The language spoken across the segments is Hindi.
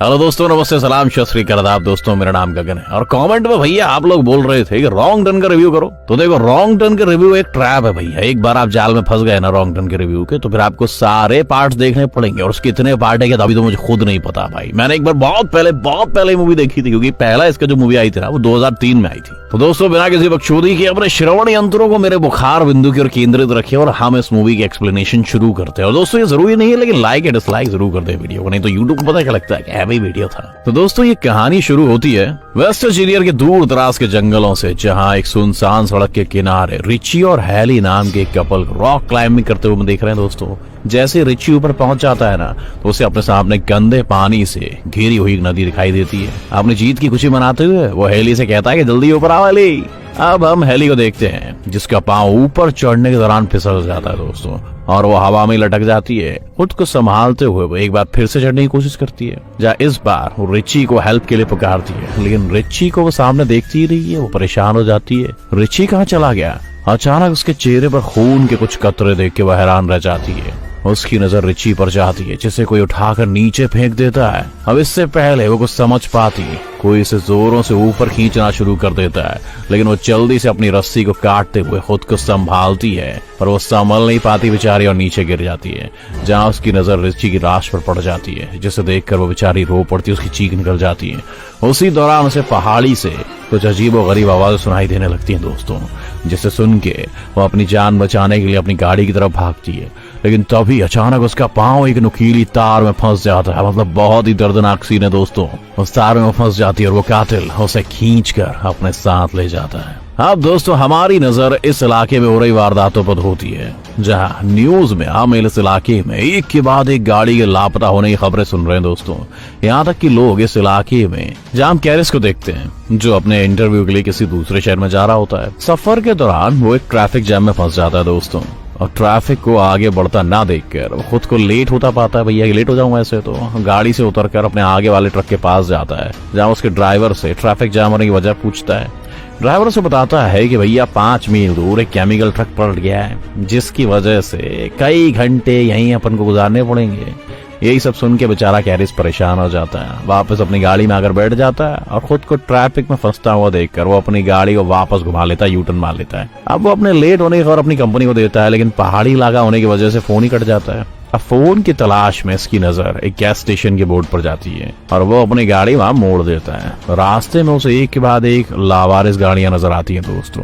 हेलो दोस्तों, नमस्ते, सलाम, सत श्री अकाल आदाब दोस्तों। मेरा नाम गगन है और कमेंट में भैया आप लोग बोल रहे थे कि रॉन्ग टर्न का रिव्यू करो। तो देखो, रॉन्ग टर्न का रिव्यू एक ट्रैप है भैया। एक बार आप जाल में फंस गए ना रॉन्ग टर्न के रिव्यू के, तो फिर आपको सारे पार्ट्स देखने पड़ेंगे और उसके इतने पार्ट है कि अभी तो मुझे खुद नहीं पता भाई। मैंने एक बार बहुत पहले मूवी देखी थी, क्योंकि पहला इसका जो मूवी आई थी ना वो 2003 में आई थी। तो दोस्तों, बिना किसी बकचोदी के अपने श्रवण यंत्रों को मेरे बुखार बिंदु की ओर केंद्रित रखे और हम इस मूवी की एक्सप्लेनेशन शुरू करते हैं। और दोस्तों, ये जरूरी नहीं है, लेकिन लाइक या डिसलाइक जरूर कर दे वीडियो को, नहीं तो यूट्यूब को पता क्या लगता है कि हैवी वीडियो था। तो दोस्तों, ये कहानी शुरू होती है वेस्ट वर्जीनिया के दूर दराज के जंगलों से, जहां एक सुनसान सड़क के किनारे रिची और हैली नाम के एक कपल रॉक क्लाइंबिंग करते हुए देख रहे हैं। दोस्तों, जैसे रिची ऊपर पहुंच जाता है ना, तो उसे अपने सामने गंदे पानी से घिरी हुई नदी दिखाई देती है। अपनी जीत की खुशी मनाते हुए वो हैली से कहता है कि जल्दी ऊपर आओ हैली। अब हम हैली को देखते हैं, जिसका पांव ऊपर चढ़ने के दौरान फिसल जाता है दोस्तों, और वो हवा में लटक जाती है। खुद को संभालते हुए वो एक बार फिर से चढ़ने की कोशिश करती है, जहाँ इस बार वो रिची को हेल्प के लिए पुकारती है, लेकिन रिची को वो सामने देखती ही रही है। वो परेशान हो जाती है, रिची कहाँ चला गया। अचानक उसके चेहरे पर खून के कुछ कतरे देख के वह हैरान रह जाती है। उसकी नजर रिची पर जाती है, जिसे कोई उठाकर नीचे फेंक देता है। अब इससे पहले वो कुछ समझ पाती, कोई इसे जोरों से ऊपर खींचना शुरू कर देता है, लेकिन वो जल्दी से अपनी रस्सी को काटते हुए खुद को संभालती है, पर वो संभल नहीं पाती बेचारी और नीचे गिर जाती है, जहां उसकी नजर रिची की लाश पर पड़ जाती है, जिसे देखकर वो बेचारी रो पड़ती है, उसकी चीख निकल जाती है। उसी दौरान उसे पहाड़ी से कुछ अजीब और गरीब आवाजें सुनाई देने लगती हैं दोस्तों, जिसे सुन के वो अपनी जान बचाने के लिए अपनी गाड़ी की तरफ भागती है, लेकिन तभी अचानक उसका पांव एक नुकीली तार में फंस जाता है। मतलब बहुत ही दर्दनाक सीन है दोस्तों। उस तार में फंस जाती है और वो कातिल उसे खींचकर अपने साथ ले जाता है। अब दोस्तों, हमारी नजर इस इलाके में हो रही वारदातों पर होती है, जहां न्यूज में हम इस इलाके में एक के बाद एक गाड़ी के लापता होने की खबरें सुन रहे हैं दोस्तों। यहाँ तक कि लोग इस इलाके में जहां हम कैरिस को देखते हैं, जो अपने इंटरव्यू के लिए किसी दूसरे शहर में जा रहा होता है। सफर के दौरान वो एक ट्रैफिक जैम में फंस जाता है दोस्तों, और ट्रैफिक को आगे बढ़ता ना देखकर वो खुद को लेट होता पाता है। भैया लेट हो जाऊंगा ऐसे, तो गाड़ी से उतरकर अपने आगे वाले ट्रक के पास जाता है, जहां उसके ड्राइवर से ट्रैफिक जाम होने की वजह पूछता है। ड्राइवर से बताता है कि भैया 5 मील दूर एक केमिकल ट्रक पलट गया है, जिसकी वजह से कई घंटे यहीं अपन को गुजारने पड़ेंगे। यही सब सुन के बेचारा कैरिस परेशान हो जाता है, वापस अपनी गाड़ी में आकर बैठ जाता है और खुद को ट्रैफिक में फंसता हुआ देखकर वो अपनी गाड़ी को वापस घुमा लेता है, यूटर्न मार लेता है। अब वो अपने लेट होने की खबर अपनी कंपनी को देता है, लेकिन पहाड़ी इलाका होने की वजह से फोन ही कट जाता है। अब फोन की तलाश में इसकी नजर एक गैस स्टेशन के बोर्ड पर जाती है और वो अपनी गाड़ी वहां मोड़ देता है। रास्ते में उसे एक के बाद एक लावारिस गाड़ियां नजर आती हैं दोस्तों।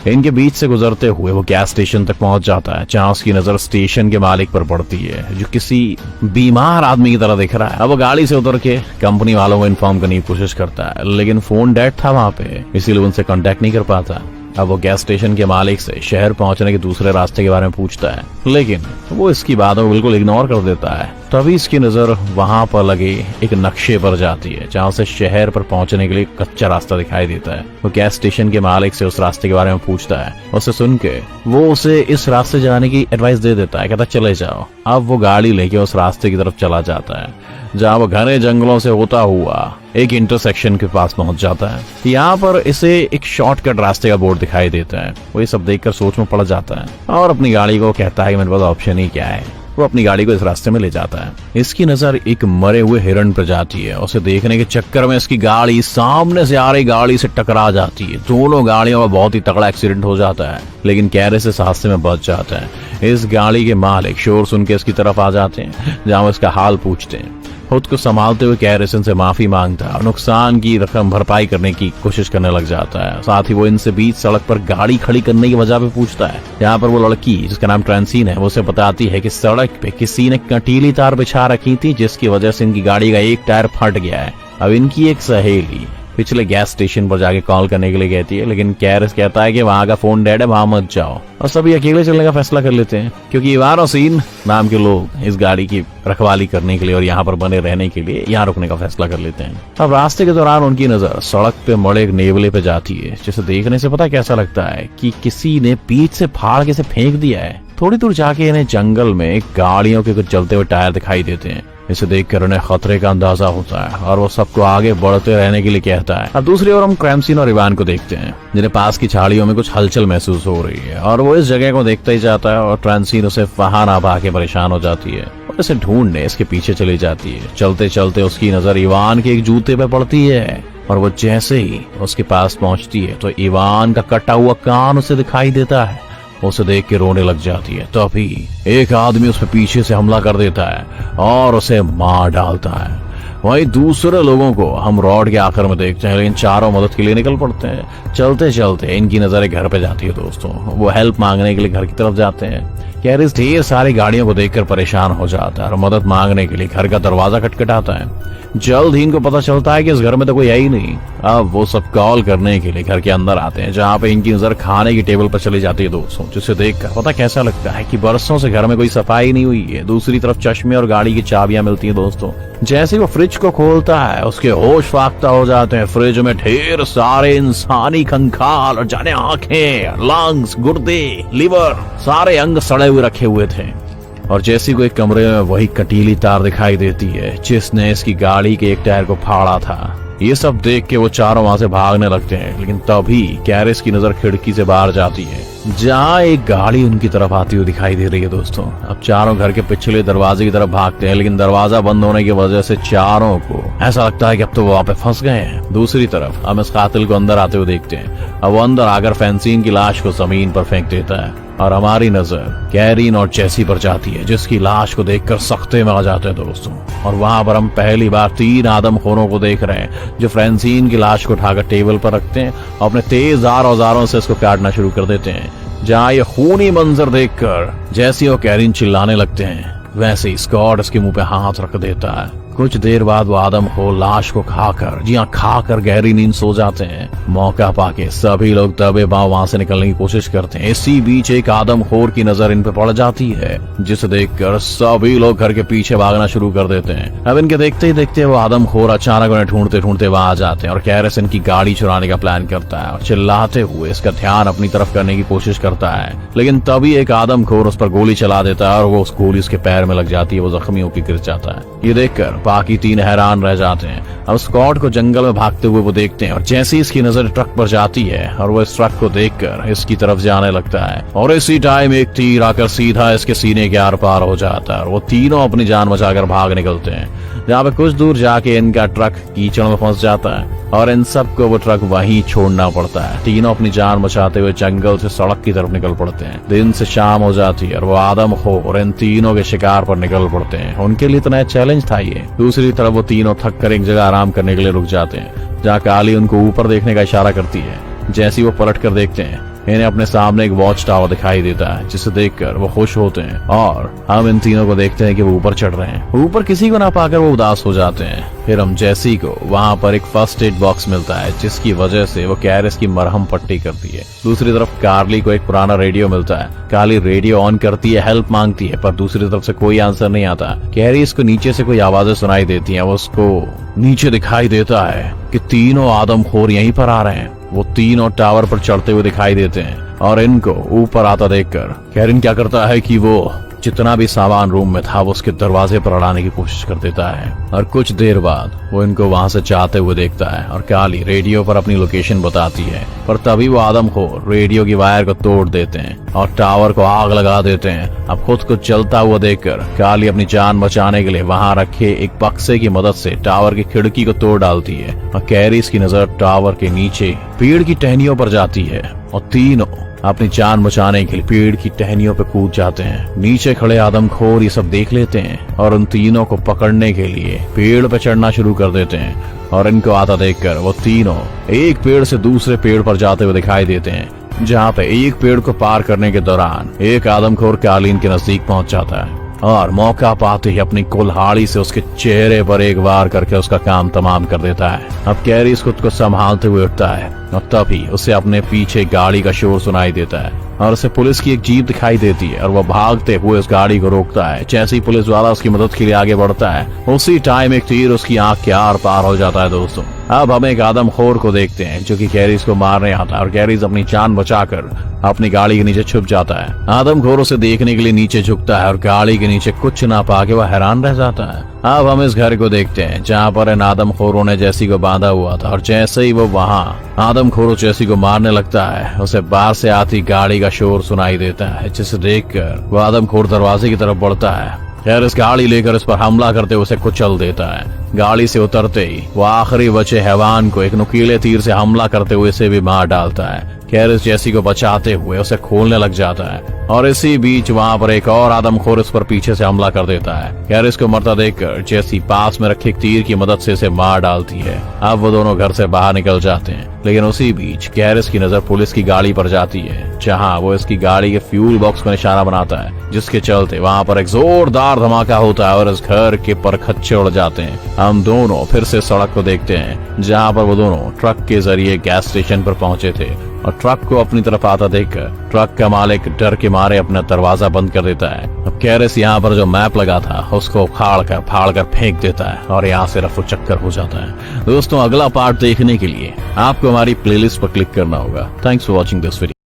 इनके बीच से गुजरते हुए वो गैस स्टेशन तक पहुंच जाता है, जहां उसकी नजर स्टेशन के मालिक पर पड़ती है, जो किसी बीमार आदमी की तरह दिख रहा है। अब वो गाड़ी से उतर के कंपनी वालों को इन्फॉर्म करने की कोशिश करता है, लेकिन फोन डेड था वहां पे, इसीलिए उनसे कांटेक्ट नहीं कर पाता। अब वो गैस स्टेशन के मालिक से शहर पहुंचने के दूसरे रास्ते के बारे में पूछता है, लेकिन वो इसकी बातों को बिल्कुल इग्नोर कर देता है। तभी इसकी नजर वहां पर लगे एक नक्शे पर जाती है, जहां से शहर पर पहुंचने के लिए कच्चा रास्ता दिखाई देता है। वो गैस स्टेशन के मालिक से उस रास्ते के बारे में पूछता है। उसे सुन के वो उसे इस रास्ते जाने की एडवाइस दे देता है, कहता चले जाओ। अब वो गाड़ी लेके उस रास्ते की तरफ चला जाता है, जहां वो घने जंगलों से होता हुआ एक इंटरसेक्शन के पास पहुंच जाता है। यहाँ पर इसे एक शॉर्टकट रास्ते का बोर्ड दिखाई देता है। वो ये सब देखकर सोच में पड़ जाता है और अपनी गाड़ी को कहता है कि मेरे पास ऑप्शन ही क्या है। वो अपनी गाड़ी को इस रास्ते में ले जाता है। इसकी नजर एक मरे हुए हिरण पर जाती है। उसे देखने के चक्कर में इसकी गाड़ी सामने से आ रही गाड़ी से टकरा जाती है। दोनों गाड़ियों में बहुत ही तगड़ा एक्सीडेंट हो जाता है, लेकिन कैरिस इस हादसे में बच जाता है। इस गाड़ी के मालिक शोर सुन के इसकी तरफ आ जाते हैं, जहां वो इसका हाल पूछते हैं। खुद को संभालते हुए कैरिस इनसे माफी मांगता है और नुकसान की रकम भरपाई करने की कोशिश करने लग जाता है। साथ ही वो इनसे बीच सड़क पर गाड़ी खड़ी करने की वजह पे पूछता है। यहाँ पर वो लड़की, जिसका नाम ट्रांसीन है, वो उसे बताती है कि सड़क पे किसी ने कंटीली तार बिछा रखी थी, जिसकी वजह से इनकी गाड़ी का एक टायर फट गया है। अब इनकी एक सहेली पिछले गैस स्टेशन पर जाके कॉल करने के लिए कहती है, लेकिन कैरिस कहता है कि वहां का फोन डेड है, वहां मत जाओ। और सभी अकेले चलने का फैसला कर लेते हैं, क्योंकि इवान और सीन नाम के लोग इस गाड़ी की रखवाली करने के लिए और यहाँ पर बने रहने के लिए यहाँ रुकने का फैसला कर लेते हैं। अब रास्ते के दौरान उनकी नजर सड़क पे मड़े एक नेवले पे जाती है, जिसे देखने से पता कैसा लगता है कि किसी ने पीठ से फाड़ के इसे फेंक दिया है। थोड़ी दूर जाके इन्हें जंगल में गाड़ियों के कुछ जलते हुए टायर दिखाई देते हैं। इसे देखकर उन्हें खतरे का अंदाजा होता है और वो सबको आगे बढ़ते रहने के लिए कहता है। अब दूसरी ओर हम क्रैम्सिन और इवान को देखते हैं, जिन्हें पास की झाड़ियों में कुछ हलचल महसूस हो रही है और वो इस जगह को देखता ही जाता है और ट्रांसीन उसे वहां ना पाके परेशान हो जाती है। और इसे ढूंढने इसके पीछे चली जाती है। चलते चलते उसकी नजर इवान के एक जूते पे पड़ती है और वो जैसे ही उसके पास पहुंचती है तो इवान का कटा हुआ कान उसे दिखाई देता है। उसे देख के रोने लग जाती है। तभी एक आदमी उस पर पीछे से हमला कर देता है और उसे मार डालता है। वहीं दूसरे लोगों को हम रोड के आखिर में देखते हैं, लेकिन चारों मदद के लिए निकल पड़ते हैं। चलते चलते इनकी नजर एक घर पे जाती है दोस्तों। वो हेल्प मांगने के लिए घर की तरफ जाते हैं। कैरिस ढेर सारी गाड़ियों को देखकर परेशान हो जाता है और मदद मांगने के लिए घर का दरवाजा खटखटाता है। जल्द ही इनको पता चलता है कि इस घर में तो कोई है ही नहीं। अब वो सब कॉल करने के लिए घर के अंदर आते हैं, जहाँ पे इनकी नजर खाने की टेबल पर चली जाती है दोस्तों, जिसे देखकर पता कैसा लगता है कि बरसों से घर में कोई सफाई नहीं हुई है। दूसरी तरफ चश्मे और गाड़ी की चाबियां मिलती है दोस्तों। जैसे वो फ्रिज को खोलता है उसके होश फाख्ता हो जाते हैं। फ्रिज में ढेर सारे इंसानी कंकाल और जाने आंखें, लंग्स, गुर्दे, लिवर, सारे अंग सड़े हुए रखे हुए थे। और जैसी को एक कमरे में वही कटीली तार दिखाई देती है जिसने इसकी गाड़ी के एक टायर को फाड़ा था। ये सब देख के वो चारों वहां से भागने लगते हैं, लेकिन तभी कैरिस की नजर खिड़की से बाहर जाती है, जहाँ एक गाड़ी उनकी तरफ आती हुई दिखाई दे रही है दोस्तों। अब चारों घर के पिछले दरवाजे की तरफ भागते हैं, लेकिन दरवाजा बंद होने की वजह से चारों को ऐसा लगता है कि अब तो वो वहां पे फंस गए हैं। दूसरी तरफ हम इस कातिल को अंदर आते हुए देखते हैं। अब वो अंदर आकर फ्रांसिन की लाश को जमीन पर फेंक देता है और हमारी नजर कैरीन और जेसी पर जाती है, जिसकी लाश को देखकर सख्ते में आ जाते हैं दोस्तों। और वहां पर हम पहली बार 3 आदमखोरों को देख रहे हैं जो फ्रांसिन की लाश को उठाकर टेबल पर रखते हैं और अपने तेजधार औजारों से इसको काटना शुरू कर देते हैं। जहाँ ये खूनी मंजर देखकर जैसी और कैरीन चिल्लाने लगते हैं, वैसे ही स्कॉट इसके मुंह पे हाथ रख देता है। कुछ देर बाद वो आदमखोर लाश को खाकर, जी हाँ खाकर गहरी नींद सो जाते हैं। मौका पाके सभी लोग दबे बाव वहां से निकलने की कोशिश करते हैं। इसी बीच एक आदमखोर की नजर इन पे पड़ जाती है, जिसे देखकर सभी लोग घर के पीछे भागना शुरू कर देते हैं। अब इनके देखते ही देखते वो आदमखोर अचानक उन्हें ढूंढते ढूंढते वहां आ जाते हैं और कैरिस इनकी गाड़ी चुराने का प्लान करता है और चिल्लाते हुए इसका ध्यान अपनी तरफ करने की कोशिश करता है। लेकिन तभी एक आदमखोर उस पर गोली चला देता है और वो उस गोली उसके पैर में लग जाती है। वो जख्मी होकर गिर जाता है। ये देखकर बाकी 3 हैरान रह जाते हैं। अब स्कॉट को जंगल में भागते हुए वो देखते हैं और जैसे इसकी नजर ट्रक पर जाती है और वो इस ट्रक को देखकर इसकी तरफ जाने लगता है और इसी टाइम एक तीर आकर सीधा इसके सीने के आर पार हो जाता है और वो तीनों अपनी जान बचाकर भाग निकलते हैं। जहाँ पे कुछ दूर जाके इनका ट्रक कीचड़ में फंस जाता है और इन सबको वो ट्रक वहीं छोड़ना पड़ता है। तीनों अपनी जान बचाते हुए जंगल से सड़क की तरफ निकल पड़ते हैं। दिन से शाम हो जाती है और वो आदमखोर इन तीनों के शिकार पर निकल पड़ते हैं। उनके लिए तो नया चैलेंज था ये। दूसरी तरफ वो तीनों थक कर एक जगह आराम करने के लिए रुक जाते हैं, जहाँ काली उनको ऊपर देखने का इशारा करती है। जैसे वो पलट कर देखते हैं, इन्हें अपने सामने एक वॉच टावर दिखाई देता है, जिसे देखकर वो खुश होते हैं और हम इन तीनों को देखते हैं कि वो ऊपर चढ़ रहे हैं। ऊपर किसी को ना पाकर वो उदास हो जाते हैं। फिर हम जेसी को वहाँ पर एक फर्स्ट एड बॉक्स मिलता है, जिसकी वजह से वो कैरिस की मरहम पट्टी करती है। दूसरी तरफ कार्ली को एक पुराना रेडियो मिलता है। काली रेडियो ऑन करती है, हेल्प मांगती है, पर दूसरी तरफ से कोई आंसर नहीं आता। कैरिस को नीचे से कोई आवाजें सुनाई देती हैं। वो उसको नीचे दिखाई देता है कि तीनों आदमखोर यहीं पर आ रहे हैं। वो तीनों टावर पर चढ़ते हुए दिखाई देते हैं और इनको ऊपर आता देखकर कैरिन क्या करता है कि वो जितना भी सामान रूम में था वो उसके दरवाजे पर अड़ाने की कोशिश कर देता है। और कुछ देर बाद वो इनको वहां से जाते हुए देखता है और काली रेडियो पर अपनी लोकेशन बताती है, पर तभी वो आदमखोर रेडियो की वायर को तोड़ देते हैं और टावर को आग लगा देते हैं। अब खुद को जलता हुआ देखकर काली अपनी जान बचाने के लिए वहां रखे एक बक्से की मदद से टावर की खिड़की को तोड़ डालती है और कैरिस की नजर टावर के नीचे पेड़ की टहनियों पर जाती है और तीनों अपनी जान बचाने के लिए पेड़ की टहनियों पे कूद जाते हैं। नीचे खड़े आदमखोर ये सब देख लेते हैं और उन तीनों को पकड़ने के लिए पेड़ पे चढ़ना शुरू कर देते हैं और इनको आता देखकर वो तीनों एक पेड़ से दूसरे पेड़ पर जाते हुए दिखाई देते हैं, जहाँ पे एक पेड़ को पार करने के दौरान एक आदमखोर कालीन के नजदीक पहुंच जाता है और मौका पाते ही अपनी कुल्हाड़ी से उसके चेहरे पर एक वार करके उसका काम तमाम कर देता है। अब कैरिस खुद को संभालते हुए उठता है और तभी उसे अपने पीछे गाड़ी का शोर सुनाई देता है और उसे पुलिस की एक जीप दिखाई देती है और वह भागते हुए उस गाड़ी को रोकता है। जैसे ही पुलिस वाला उसकी मदद के लिए आगे बढ़ता है, उसी टाइम एक तीर उसकी आंख के आर पार हो जाता है दोस्तों। अब हम एक आदमखोर को देखते हैं जो कि कैरिस को मारने आता है और कैरिस अपनी जान बचाकर अपनी गाड़ी के नीचे छुप जाता है। आदमखोर उसे देखने के लिए नीचे झुकता है और गाड़ी के नीचे कुछ ना पाके वह हैरान रह जाता है। अब हम इस घर को देखते हैं जहाँ पर इन आदमखोरों ने जैसी को बांधा हुआ था और जैसे ही वो वहाँ आदमखोर जैसी को मारने लगता है, उसे बाहर से आती गाड़ी का शोर सुनाई देता है, जिसे देखकर वो आदमखोर दरवाजे की तरफ बढ़ता है खैर इस गाड़ी लेकर इस पर हमला करते उसे कुचल देता है। गाड़ी से उतरते ही वो आखिरी बचे हैवान को एक नुकीले तीर से हमला करते हुए इसे भी मार डालता है। कैरिस जेसी को बचाते हुए उसे खोलने लग जाता है और इसी बीच वहां पर एक और आदमखोर इस पर पीछे से हमला कर देता है। कैरिस को मरता देखकर जेसी पास में रखे एक तीर की मदद से इसे मार डालती है। अब वो दोनों घर से बाहर निकल जाते हैं, लेकिन उसी बीच कैरिस की नजर पुलिस की गाड़ी पर जाती है, जहां वो इसकी गाड़ी के फ्यूल बॉक्स में निशाना बनाता है, जिसके चलते वहां पर एक जोरदार धमाका होता है और इस घर के परखच्चे उड़ जाते हैं। हम दोनों फिर से सड़क को देखते हैं, जहां पर वो दोनों ट्रक के जरिए गैस स्टेशन पर पहुंचे थे और ट्रक को अपनी तरफ आता देखकर ट्रक का मालिक डर के मारे अपना दरवाजा बंद कर देता है। अब कैरिस यहाँ पर जो मैप लगा था उसको फाड़ कर फेंक देता है और यहाँ से रफू चक्कर हो जाता है। दोस्तों, अगला पार्ट देखने के लिए आपको हमारी प्लेलिस्ट पर क्लिक करना होगा। Thanks for watching this video.